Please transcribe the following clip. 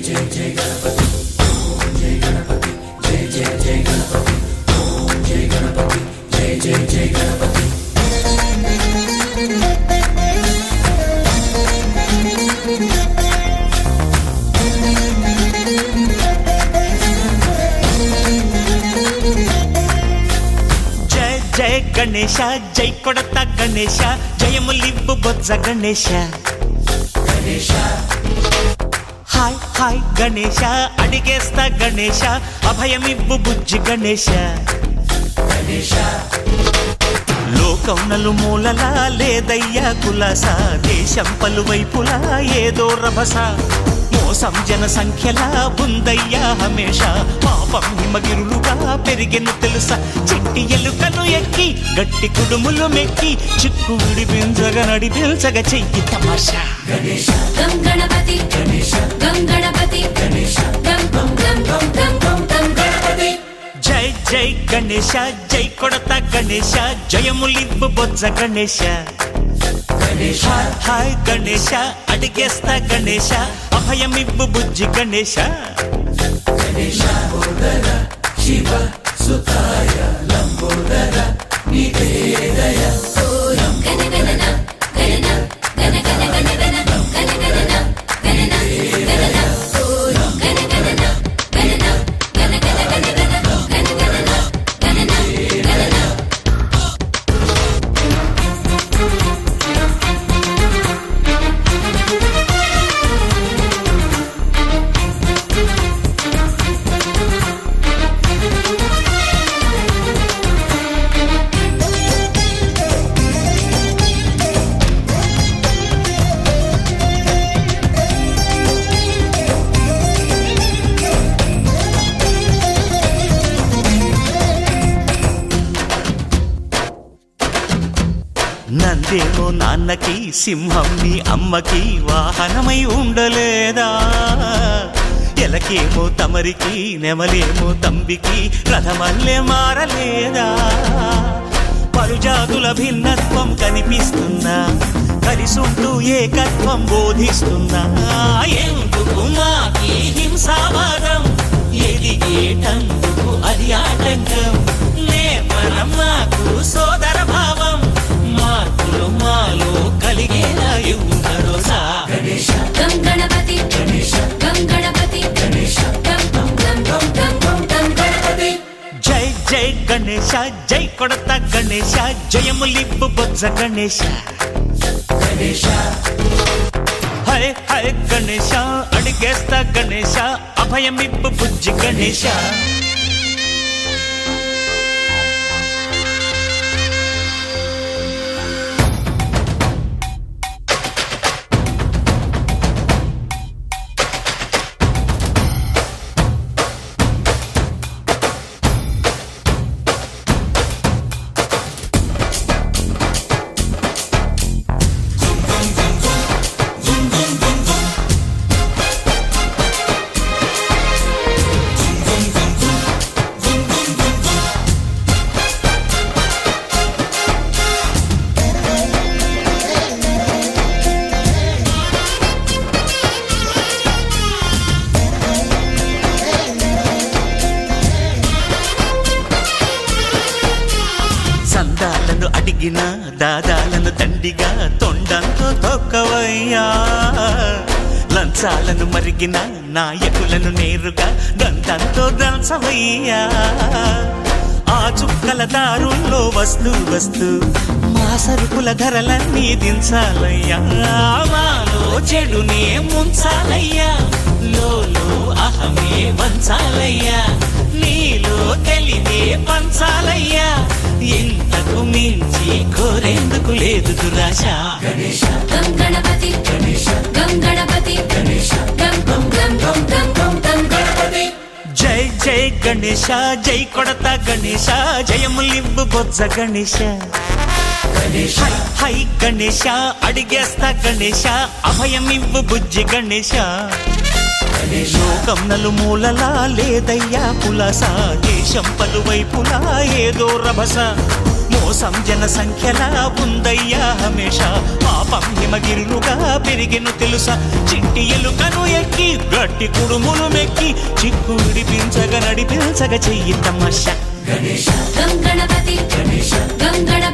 जय जय गणपति ओम जय गणपति जय जय जय गणपति ओम जय गणपति जय जय जय गणपति जय जय गणेश जय कोडता गणेश जयमुलिव्वु बोज्ज गणेश गणेश हाय हाय गणेश अडिगेस्ता गणेश अभयमिव्वु बुज्जि गणेश गणेश లోకం నలుమూలలా లేదయ్యా కులాస దేశం పలువైపులా ఏదో రభస మోసం జన సంఖ్యలా ఉందయ్యా హమేష పాపం హిమగిరులుగా పెరిగెను తెలుసా చిట్టి ఎలుకను ఎక్కి గట్టి కుడుములు మెక్కి చిక్కు విడిపించగా నడిపించగా చెయ్యి తమాషా गणेश गं गणपति गणेश गं गणपति गणेश गं गं गं गं गं गं गं गणपति జై జై గణేశ జై కొడత గణేశ జయములివ్వు బొజ్జ గణేశ गणेश హాయ్ గణేశ అడిగేస్తా గణేశ అభయమివ్వు బుజ్జి గణేశ गणेश लंबोदर शिव सुताय लंबोदर निवेदय गण गणना गणना गण गण गण गण गण गणना गणना गणना गण गणना गणना गण गण गण गण गण गणना गणना गणना నందేమో నాన్నకి సింహం నీ అమ్మకి వాహనమై ఉండలేదా ఎలకేమో తమరికి నెమలేమో తంబికి రథమల్లే మారలేదా పలుజాతుల భిన్నత్వం కనిపిస్తున్నా కలిసుంటూ ఏకత్వం బోధిస్తున్నా ఎందుకు మాకి హింసావాదం ఎదిగేటందుకు అది ఆటంకం నేపరం మాకు సోదర భావం మార్పులు మాలో కలిగేలా భరోసా गणेश गं गणपति गणेश गं गणपति गणेश गं गं गं गं गं गं गं गणपति జై జై గణేశ జై కొడత గణేశ జయములివ్వు బొజ్జ గణేశ गणेश హై హై గణేశ అడిగేస్తా గణేశ అభయమివ్వు బుజ్జి గణేశ సందాలను అడిగిన దాదాలను దండిగా తొండంతో తొక్కవయ్యా లంచాలను మరిగిన నాయకులను నేరుగా దంతంతో దంచవయ్యా ఆ చుక్కల దారుల్లో వస్తూ వస్తూ మా సరుకుల ధరలన్నీ దించాలయ్యా మాలో చెడునే ముంచాలయ్యా లోలో అహమే వంచాలయ్యా నీలో తెలివే పంచాలయ్యా ఇంతకు మించి కోరేందుకు లేదు దురాశ गणेश गं गणपति गणेश गं गणपति गणेश गं गं गं गं गं गं गं गणपति జై జై గణేశ జై కొడత గణేశ జయములివ్వు బొజ్జ గణేశ गणेश హై హై గణేశ అడిగేస్తా గణేశ అభయమివ్వు బుజ్జి గణేశ गणेश లోకం నలుమూలలా లేదయ్యా కులాస దేశం పలువైపులా ఏదో రభస మోసం జన సంఖ్యలా ఉందయ్యా హమేష పాపం హిమగిరులుగా పెరిగెను తెలుసా చిట్టి ఎలుకను ఎక్కి గట్టి కుడుములు మెక్కి చిక్కు విడిపించగా నడిపించగా చెయ్యి తమాషా గణేశ గం గణపతి గణేశ గం గణపతి